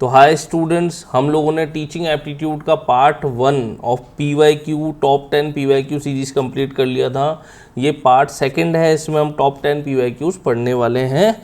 तो hi students, हम लोगों ने टीचिंग एप्टीट्यूड का part 1 of PYQ top 10 PYQ series complete कर लिया था। ये पार्ट सेकंड है, इसमें हम टॉप 10 PYQs पढ़ने वाले हैं।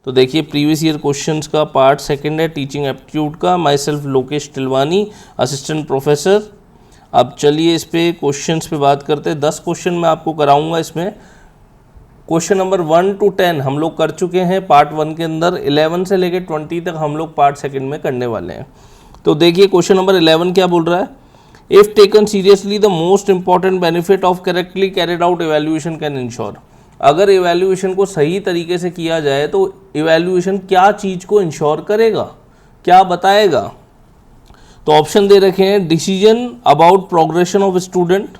तो देखिए, प्रीवियस ईयर क्वेश्चंस का पार्ट सेकंड है टीचिंग एप्टीट्यूड का। Myself Lokesh Tilwani, assistant professor. अब चलिए इस पे क्वेश्चंस पे बात करते हैं। 10 क्वेश्चन मैं आपको कराऊंगा इसमें। क्वेश्चन नंबर 1 to 10 हम लोग कर चुके हैं पार्ट 1 के अंदर। 11 से लेकर 20 तक हम लोग पार्ट सेकंड में करने वाले हैं। तो देखिए क्वेश्चन नंबर 11 क्या बोल रहा है। If taken seriously the most important benefit of correctly carried out evaluation can ensure. अगर इवैल्यूएशन को सही तरीके से किया जाए तो इवैल्यूएशन क्या चीज़ को इंश्योर करेगा, क्या बताएगा। तो ऑप्शन दे रखे हैं, decision about progression of student,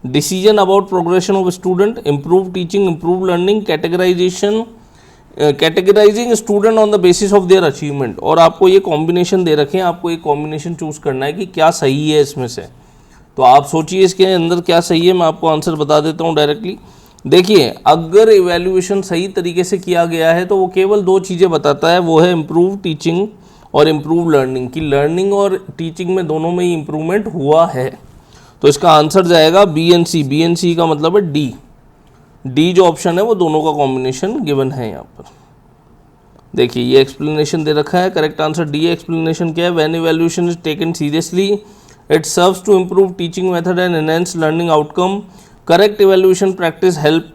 decision about progression of student, improve teaching, improve learning, categorization, categorizing student on the basis of their achievement. और आपको ये कॉम्बिनेशन दे रखे हैं, आपको एक कॉम्बिनेशन चूज करना है कि क्या सही है इसमें से। तो आप सोचिए इसके अंदर क्या सही है, मैं आपको आंसर बता देता हूँ डायरेक्टली। देखिए, अगर इवैल्यूएशन सही तरीके से किया गया है तो वो केवल 2 चीज़ें बताता है, वो है इम्प्रूव टीचिंग और इम्प्रूव लर्निंग, की लर्निंग और टीचिंग में दोनों में ही इम्प्रूवमेंट हुआ है। तो इसका आंसर जाएगा B and C. B and C का मतलब है डी। डी जो ऑप्शन है वो दोनों का कॉम्बिनेशन गिवन है यहाँ पर। देखिए ये एक्सप्लेनेशन दे रखा है, करेक्ट आंसर डी है। एक्सप्लेनेशन क्या है, when evaluation is taken seriously it serves to improve teaching method and enhance learning outcome. Correct evaluation practice help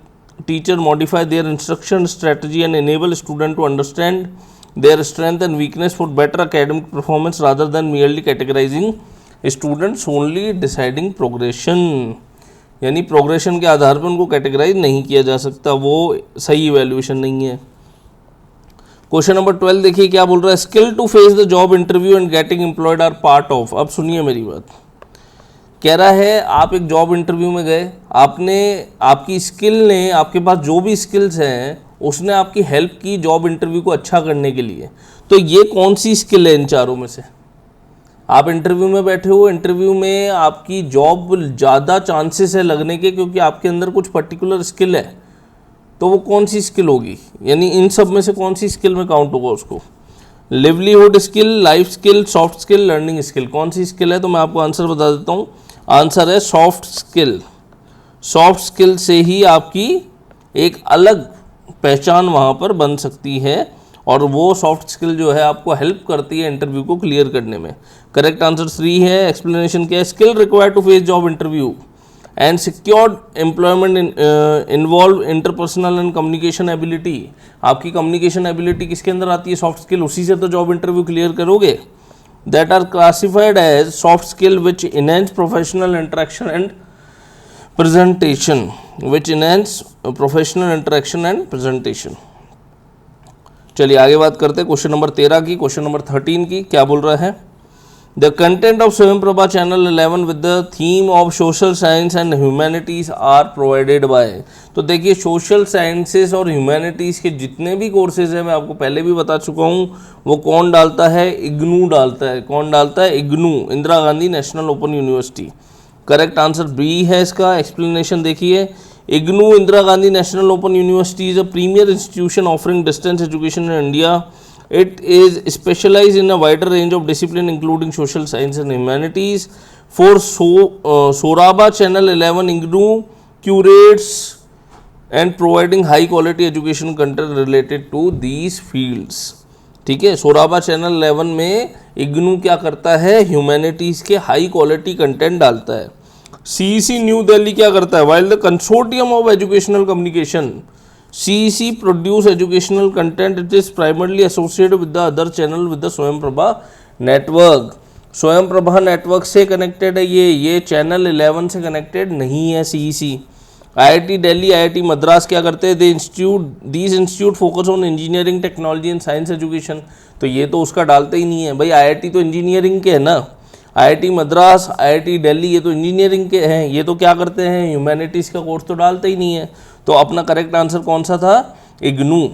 teacher modify their instruction strategy and enable student to understand their strength and weakness for better academic performance rather than merely categorizing students only deciding progression. यानी progression के आधार पर उनको categorise नहीं किया जा सकता, वो सही इवैल्यूएशन नहीं है। क्वेश्चन नंबर 12 देखिए क्या बोल रहा है, skill to face the job interview and getting employed are part of. अब सुनिए मेरी बात, कह रहा है आप एक जॉब इंटरव्यू में गए, आपकी स्किल ने, आपके पास जो भी स्किल्स हैं उसने आपकी हेल्प की जॉब इंटरव्यू को अच्छा करने के लिए। तो ये कौन सी स्किल है इन चारों में से। आप इंटरव्यू में बैठे हो, इंटरव्यू में आपकी जॉब ज़्यादा चांसेस है लगने के क्योंकि आपके अंदर कुछ पर्टिकुलर स्किल है। तो वो कौन सी स्किल होगी, यानी इन सब में से कौन सी स्किल में काउंट होगा उसको। Livelihood skill, life skill, soft skill, learning skill, कौन सी स्किल है। तो मैं आपको आंसर बता देता हूँ, आंसर है सॉफ्ट स्किल। सॉफ्ट स्किल से ही आपकी एक अलग पहचान वहाँ पर बन सकती है और वो सॉफ्ट स्किल जो है आपको हेल्प करती है इंटरव्यू को क्लियर करने में। करेक्ट आंसर 3 है। एक्सप्लेनेशन क्या है, skill required to face job interview and secured employment involve interpersonal and communication ability. आपकी कम्युनिकेशन एबिलिटी किसके अंदर आती है, सॉफ्ट स्किल, उसी से तो जॉब इंटरव्यू क्लियर करोगे। That are classified as soft skill which enhance professional interaction and presentation, which enhance professional interaction and presentation. चलिए आगे बात करते हैं क्वेश्चन नंबर 13 की। क्वेश्चन नंबर 13 की क्या बोल रहा है, the content of Swayamprabha channel 11 with the theme of social science and humanities are provided by. तो देखिए, सोशल साइंसेस और ह्यूमैनिटीज़ के जितने भी कोर्सेज हैं, मैं आपको पहले भी बता चुका हूँ, वो कौन डालता है, इग्नू डालता है। कौन डालता है, IGNOU, Indira Gandhi National Open University. Correct answer B है इसका। एक्सप्लेनेशन देखिए, IGNOU Indira Gandhi National Open University is a premier institution offering distance education in India. It is specialized in a wider range of discipline including social science and humanities. For Soraba Channel 11, IGNOU curates and providing high quality education content related to these fields. ठीक है, सोराबा channel 11 में इग्नू क्या करता है, humanities के high quality content डालता है। CEC new Delhi क्या करता है, while the consortium of educational communication CEC produce educational content, it is primarily associated with the other channel with the Swayamprabha network. Swayamprabha network से कनेक्टेड है ये चैनल 11 से कनेक्टेड नहीं है CEC। IIT Delhi, IIT Madras क्या करते हैं, these institute focus on engineering, technology and science education. तो ये तो उसका डालते ही नहीं है भाई, IIT तो इंजीनियरिंग के है ना। IIT मद्रास, IIT दिल्ली, ये तो इंजीनियरिंग के हैं, ये तो क्या करते हैं, ह्यूमैनिटीज़ का कोर्स तो डालते ही नहीं है। तो अपना करेक्ट आंसर कौन सा था, इग्नू।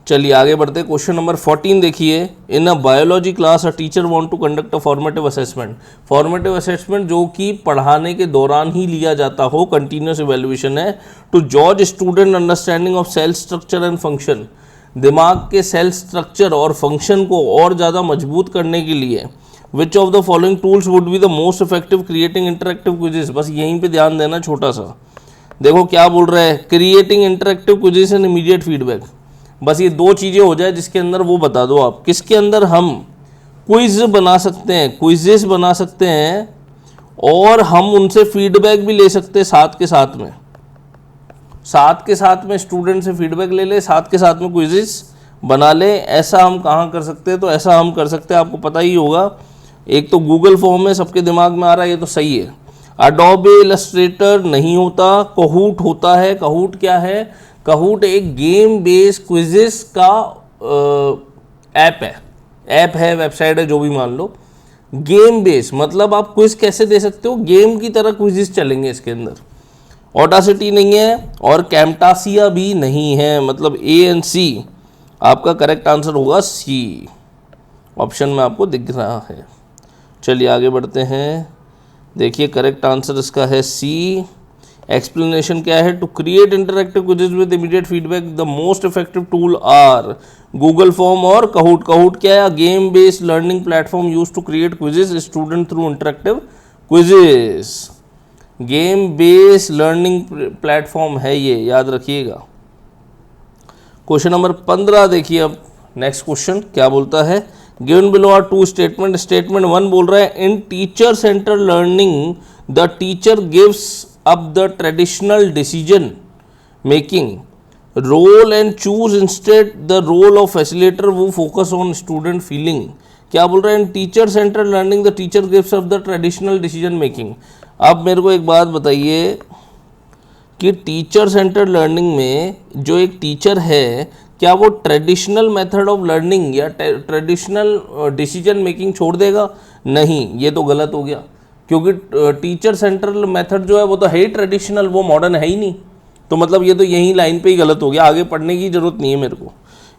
चलिए आगे बढ़ते, क्वेश्चन नंबर 14 देखिए, in a biology class a teacher want to conduct a formative assessment. Formative assessment जो कि पढ़ाने के दौरान ही लिया जाता हो, कंटिन्यूस इवैल्यूएशन है, टू जॉज student understanding of cell structure and function. दिमाग के सेल स्ट्रक्चर और फंक्शन को और ज़्यादा मजबूत करने के लिए विच of the following tools would be the most effective creating interactive quizzes. बस यहीं पे ध्यान देना छोटा सा। देखो क्या बोल रहा है, creating interactive quizzes and immediate feedback. बस ये दो चीज़ें हो जाए जिसके अंदर वो बता दो आप, किसके अंदर हम क्विज बना सकते हैं, क्विजेस बना सकते हैं और हम उनसे फीडबैक भी ले सकते हैं साथ के साथ में स्टूडेंट से फीडबैक ले ले, साथ के साथ में क्विजेस बना ले। ऐसा हम कहाँ कर सकते हैं, तो ऐसा हम कर सकते हैं, आपको पता ही होगा, एक तो गूगल फॉर्म में सबके दिमाग में आ रहा है, ये तो सही है। अडोबे इलस्ट्रेटर नहीं होता, कहूट होता है। कहूट क्या है, कहूट एक गेम बेस्ड क्विजेस का ऐप है, वेबसाइट है, जो भी मान लो। गेम बेस्ड मतलब आप क्विज कैसे दे सकते हो, गेम की तरह क्विजेस चलेंगे इसके अंदर। ऑडासिटी नहीं है और कैम्टासिया भी नहीं है, मतलब ए एंड सी आपका करेक्ट आंसर होगा सी, ऑप्शन में आपको दिख रहा है। चलिए आगे बढ़ते हैं। देखिए करेक्ट आंसर इसका है सी। एक्सप्लेनेशन क्या है, to create interactive quizzes with immediate feedback the most effective tool are Google form और कहूट। कहूट क्या है, game based learning platform use to create quizzes student through interactive quizzes. Game based learning platform है ये, याद रखिएगा। Question number 15 देखिए अब next question क्या बोलता है, given below are two statement. Statement 1 बोल रहा है in teacher centre learning the teacher gives up the traditional decision making role and choose instead the role of facilitator वो फोकस ऑन स्टूडेंट फीलिंग। क्या बोल रहा है, in teacher centre learning the teacher gives up the traditional decision making. अब मेरे को एक बात बताइए कि टीचर सेंटर लर्निंग में जो एक टीचर है, क्या वो ट्रेडिशनल मेथड ऑफ लर्निंग या ट्रेडिशनल डिसीजन मेकिंग छोड़ देगा? नहीं, ये तो गलत हो गया, क्योंकि टीचर सेंटर मेथड जो है वो तो है ही ट्रेडिशनल, वो मॉडर्न है ही नहीं। तो मतलब ये तो यही लाइन पे ही गलत हो गया, आगे पढ़ने की जरूरत नहीं है मेरे को।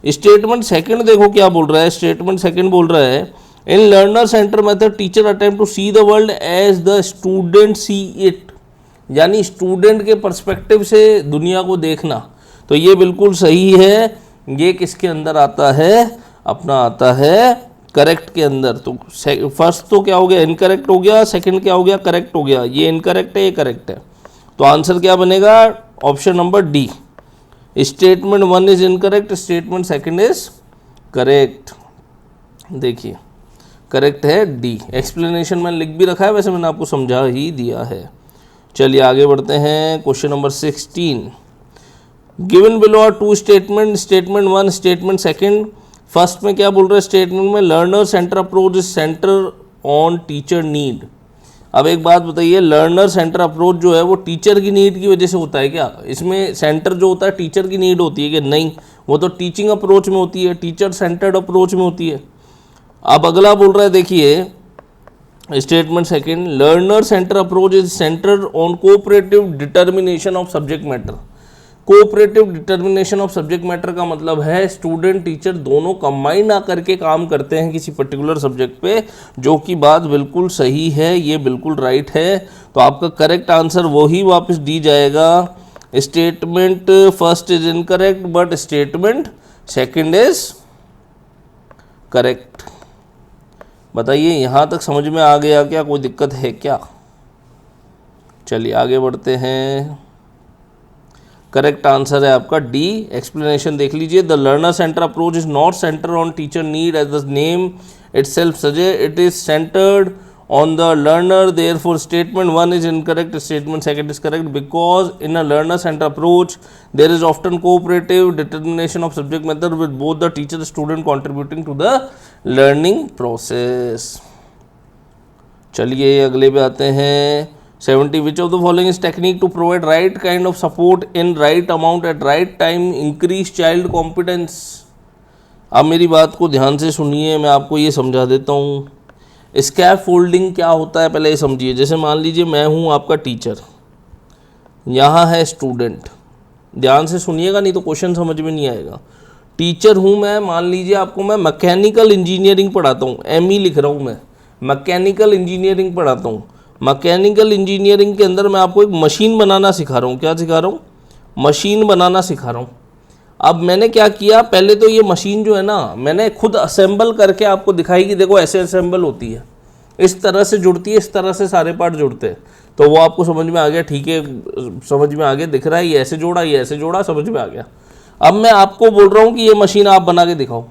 स्टेटमेंट सेकंड देखो क्या बोल रहा है, स्टेटमेंट सेकंड बोल रहा है in learner centre method teacher attempt to see the world as the student see it, यानी स्टूडेंट के पर्सपेक्टिव से दुनिया को देखना। तो ये बिल्कुल सही है। ये किसके अंदर आता है, अपना आता है करेक्ट के अंदर। तो फर्स्ट तो क्या हो गया, इनकरेक्ट हो गया, सेकंड क्या हो गया, करेक्ट हो गया। ये इनकरेक्ट है, ये करेक्ट है, तो आंसर क्या बनेगा, option number D. Statement 1 is incorrect, statement second is correct. देखिए करेक्ट है डी। एक्सप्लेनेशन मैंने लिख भी रखा है, वैसे मैंने आपको समझा ही दिया है। चलिए आगे बढ़ते हैं। Question number 16, given below are two statement. Statement 1, statement second. First में क्या बोल रहे हैं, स्टेटमेंट में learner center approach is center on teacher need. अब एक बात बताइए, लर्नर सेंटर अप्रोच जो है वो टीचर की नीड की वजह से होता है क्या? इसमें सेंटर जो होता है टीचर की नीड होती है कि नहीं? वो तो टीचिंग अप्रोच में होती है, टीचर सेंटर्ड अप्रोच में होती है। अब अगला बोल रहा है, देखिए statement second, learner center approach is centred on cooperative determination of subject matter. Cooperative determination of subject matter का मतलब है स्टूडेंट टीचर दोनों कंबाइन ना करके काम करते हैं किसी पर्टिकुलर सब्जेक्ट पे, जो कि बात बिल्कुल सही है, ये बिल्कुल राइट है। तो आपका करेक्ट आंसर वही वापस दी जाएगा। Statement first is incorrect but statement second is correct. बताइए यहाँ तक समझ में आ गया क्या, कोई दिक्कत है क्या? चलिए आगे बढ़ते हैं। करेक्ट आंसर है आपका डी। एक्सप्लेनेशन देख लीजिए, the learner center approach is not center on teacher need as the name itself suggests, it is centered on the learner. Therefore statement 1 is incorrect, statement second is correct, because in a learner centered approach there is often cooperative determination of subject matter with both the teacher and student contributing to the learning process. चलिए अगले पे आते हैं। 70 which of the following is technique to provide right kind of support in right amount at right time increase child competence? अब मेरी बात को ध्यान से सुनिए, मैं आपको ये समझा देता हूँ। स्कैफ फोल्डिंग क्या होता है पहले ये समझिए। जैसे मान लीजिए मैं हूँ आपका टीचर, यहाँ है स्टूडेंट, ध्यान से सुनिएगा नहीं तो क्वेश्चन समझ में नहीं आएगा। टीचर हूँ मैं, मान लीजिए आपको मैं मैकेनिकल इंजीनियरिंग पढ़ाता हूँ, ME लिख रहा हूँ मैं, मैकेनिकल इंजीनियरिंग पढ़ाता हूँ। मैकेनिकल इंजीनियरिंग के अंदर मैं आपको एक मशीन बनाना सिखा रहा हूँ। क्या सिखा रहा हूँ? मशीन बनाना सिखा रहा हूँ। अब मैंने क्या किया, पहले तो ये मशीन जो है ना मैंने खुद असेंबल करके आपको दिखाई कि देखो ऐसे असेंबल होती है, इस तरह से जुड़ती है, इस तरह से सारे पार्ट जुड़ते हैं। तो वो आपको समझ में आ गया, ठीक है, समझ में आ गया, दिख रहा है ये ऐसे जोड़ा, ये ऐसे जोड़ा, समझ में आ गया। अब मैं आपको बोल रहा हूँ कि ये मशीन आप बना के दिखाओ।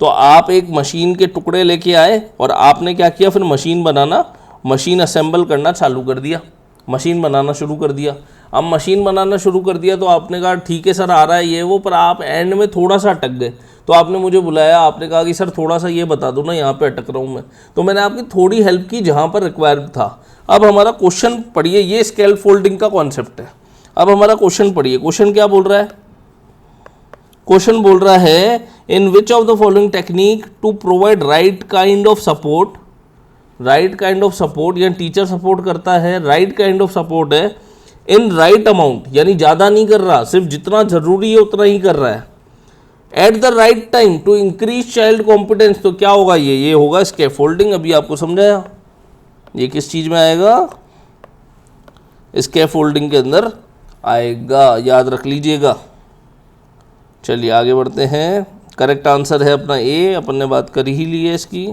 तो आप एक मशीन के टुकड़े लेके आए और आपने क्या किया, फिर मशीन असेंबल करना चालू कर दिया, मशीन बनाना शुरू कर दिया। अब मशीन बनाना शुरू कर दिया तो आपने कहा ठीक है सर आ रहा है ये वो, पर आप एंड में थोड़ा सा अटक गए। तो आपने मुझे बुलाया, आपने कहा कि सर थोड़ा सा ये बता दो ना, यहाँ पे अटक रहा हूँ मैं। तो मैंने आपकी थोड़ी हेल्प की जहाँ पर रिक्वायर्ड था। अब हमारा क्वेश्चन पढ़िए, ये स्केल फोल्डिंग का कॉन्सेप्ट है। अब हमारा क्वेश्चन पढ़िए, क्वेश्चन क्या बोल रहा है, क्वेश्चन बोल रहा है in which of the following technique to provide right kind of support, right kind of support यानी टीचर सपोर्ट करता है, राइट काइंड ऑफ सपोर्ट है इन राइट अमाउंट यानी ज़्यादा नहीं कर रहा, सिर्फ जितना जरूरी है उतना ही कर रहा है, at the right time to increase child competence. तो क्या होगा, ये होगा स्कैफोल्डिंग। अभी आपको समझाया, ये किस चीज़ में आएगा, स्कैफोल्डिंग के अंदर आएगा, याद रख लीजिएगा। चलिए आगे बढ़ते हैं। करेक्ट आंसर है अपना ए, अपन ने बात कर ही ली है इसकी।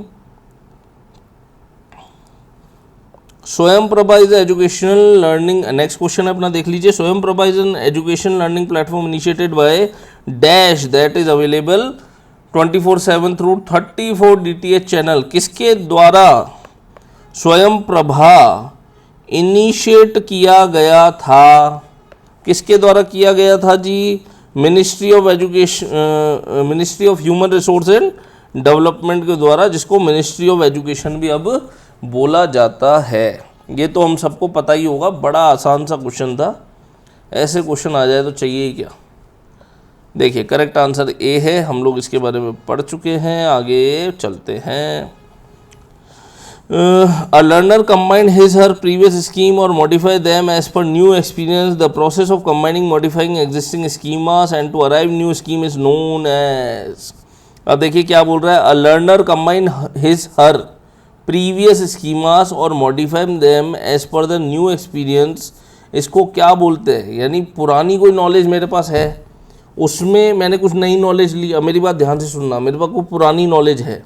स्वयं Prabha is educational learning, next question है अपना, देख लीजिए। स्वयं Prabha is an education learning platform initiated by dash that is available 24/7 through 34 DTH channel. किसके द्वारा स्वयं प्रभा इनिशिएट किया गया था, किसके द्वारा किया गया था जी, ministry of education, ministry of human resource and development के द्वारा, जिसको मिनिस्ट्री ऑफ एजुकेशन भी अब बोला जाता है। ये तो हम सबको पता ही होगा, बड़ा आसान सा क्वेश्चन था, ऐसे क्वेश्चन आ जाए तो चाहिए ही क्या। देखिए करेक्ट आंसर ए है, हम लोग इसके बारे में पढ़ चुके हैं, आगे चलते हैं। A learner combine his her previous scheme or modify them as per new experience. The process of combining, modifying existing schemas and to arrive new scheme is known as। अब देखिए क्या बोल रहा है, a learner combine his her previous schemas और modify them as per the new experience। इसको क्या बोलते हैं, यानी पुरानी कोई नॉलेज मेरे पास है, उसमें मैंने कुछ नई नॉलेज ली। अब मेरी बात ध्यान से सुनना, मेरे पास कोई पुरानी नॉलेज है,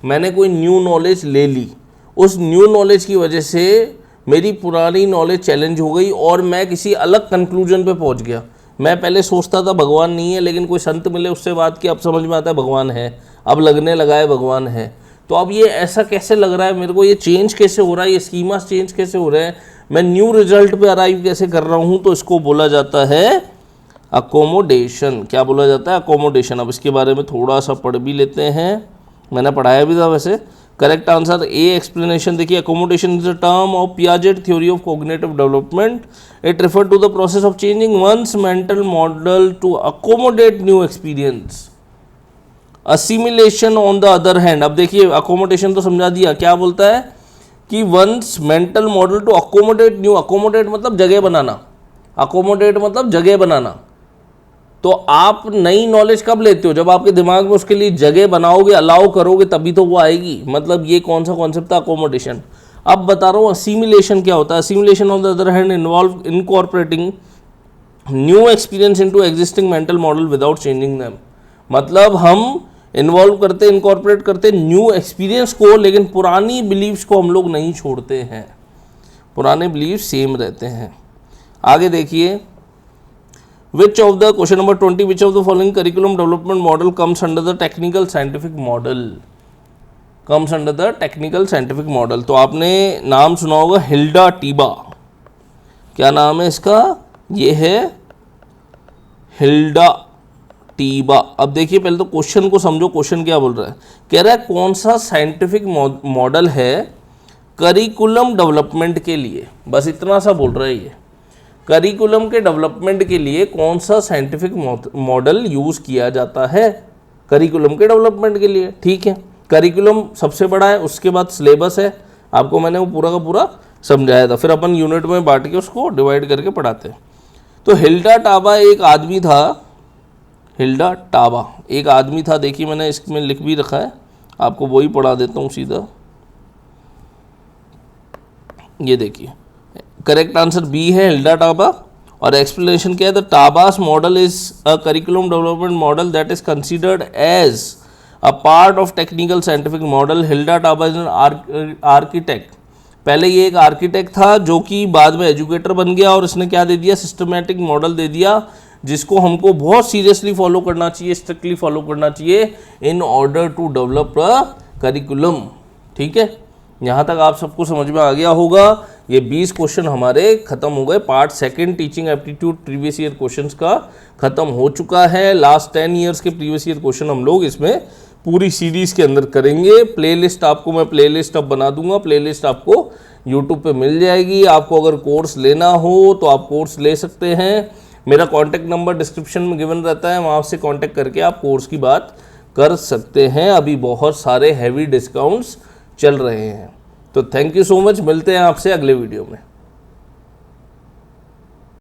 मैंने कोई न्यू नॉलेज ले ली, उस न्यू नॉलेज की वजह से मेरी पुरानी नॉलेज चैलेंज हो गई और मैं किसी अलग कंक्लूजन पे पहुंच गया। मैं पहले सोचता था भगवान नहीं है, लेकिन कोई संत मिले, उससे बात की, अब समझ में आता है भगवान है, अब लगने लगा है भगवान है। तो अब ये ऐसा कैसे लग रहा है मेरे को, ये चेंज कैसे हो रहा है, ये स्कीमा चेंज कैसे हो रहे हैं, मैं न्यू रिजल्ट पे अराइव कैसे कर रहा हूँ, तो इसको बोला जाता है अकोमोडेशन। क्या बोला जाता है, अकोमोडेशन। अब इसके बारे में थोड़ा सा पढ़ भी लेते हैं, मैंने पढ़ाया भी था वैसे। Correct answer A explanation. देखिए accommodation is a term of Piaget theory of cognitive development. It refer to the process of changing one's mental model to accommodate new experience. Assimilation on the other hand. अब देखिए accommodation तो समझा दिया, क्या बोलता है कि once mental model to accommodate new, accommodate मतलब जगह बनाना, अकोमोडेट मतलब जगह बनाना। तो आप नई नॉलेज कब लेते हो, जब आपके दिमाग में उसके लिए जगह बनाओगे, अलाउ करोगे, तभी तो वो आएगी। मतलब ये कौन सा कॉन्सेप्ट था, अकोमोडेशन। अब बता रहा हूँ असिमिलेशन क्या होता है। Assimilation on the other hand involve incorporating new experience into existing mental model without changing them. मतलब हम इन्वॉल्व करते, इनकॉर्पोरेट करते न्यू एक्सपीरियंस को, लेकिन पुरानी बिलीव्स को हम लोग नहीं छोड़ते हैं, पुराने बिलीव सेम रहते हैं। आगे देखिए, which of the question number 20 which of the following curriculum development model comes under the technical scientific model, comes under the technical scientific model। तो आपने नाम सुना होगा हिल्डा टीबा। क्या नाम है इसका, ये है हिल्डा टीबा। अब देखिए पहले तो क्वेश्चन को समझो, क्वेश्चन क्या बोल रहा है, कह रहा है कौन सा साइंटिफिक मॉडल है करिकुलम डेवलपमेंट के लिए, बस इतना सा बोल रहा है ये। करिकुलम के डेवलपमेंट के लिए कौन सा साइंटिफिक मॉडल यूज़ किया जाता है करिकुलम के डेवलपमेंट के लिए। ठीक है, करिकुलम सबसे बड़ा है, उसके बाद सिलेबस है, आपको मैंने वो पूरा का पूरा समझाया था, फिर अपन यूनिट में बांट के उसको डिवाइड करके पढ़ाते हैं। तो हिल्डा टाबा एक आदमी था, हिल्डा टाबा एक आदमी था। देखिए मैंने इसमें लिख भी रखा है, आपको वही पढ़ा देता हूँ सीधा। ये देखिए करेक्ट आंसर बी है हिल्डा टाबा। और एक्सप्लेनेशन क्या है, the Taba's model is a curriculum development model that is considered as a part of technical scientific model. Hilda Taba is an architect. पहले ये एक आर्किटेक्ट था जो कि बाद में एजुकेटर बन गया और इसने क्या दे दिया, सिस्टमैटिक मॉडल दे दिया जिसको हमको बहुत सीरियसली फॉलो करना चाहिए, स्ट्रिक्टली फॉलो करना चाहिए in order to develop a curriculum. ठीक है, यहाँ तक आप सबको समझ में आ गया होगा। ये 20 क्वेश्चन हमारे खत्म हो गए। Part second teaching aptitude previous year questions का खत्म हो चुका है। लास्ट 10 ईयर्स के प्रीवियस ईयर क्वेश्चन हम लोग इसमें पूरी सीरीज के अंदर करेंगे। प्लेलिस्ट आपको मैं प्लेलिस्ट अब बना दूंगा, प्लेलिस्ट आपको यूट्यूब पे मिल जाएगी। आपको अगर कोर्स लेना हो तो आप कोर्स ले सकते हैं। मेरा कॉन्टैक्ट नंबर डिस्क्रिप्शन में गिवन रहता है, वहाँ से कॉन्टैक्ट करके आप कोर्स की बात कर सकते हैं। अभी बहुत सारे हैवी डिस्काउंट्स चल रहे हैं। तो थैंक यू सो मच, मिलते हैं आपसे अगले वीडियो में।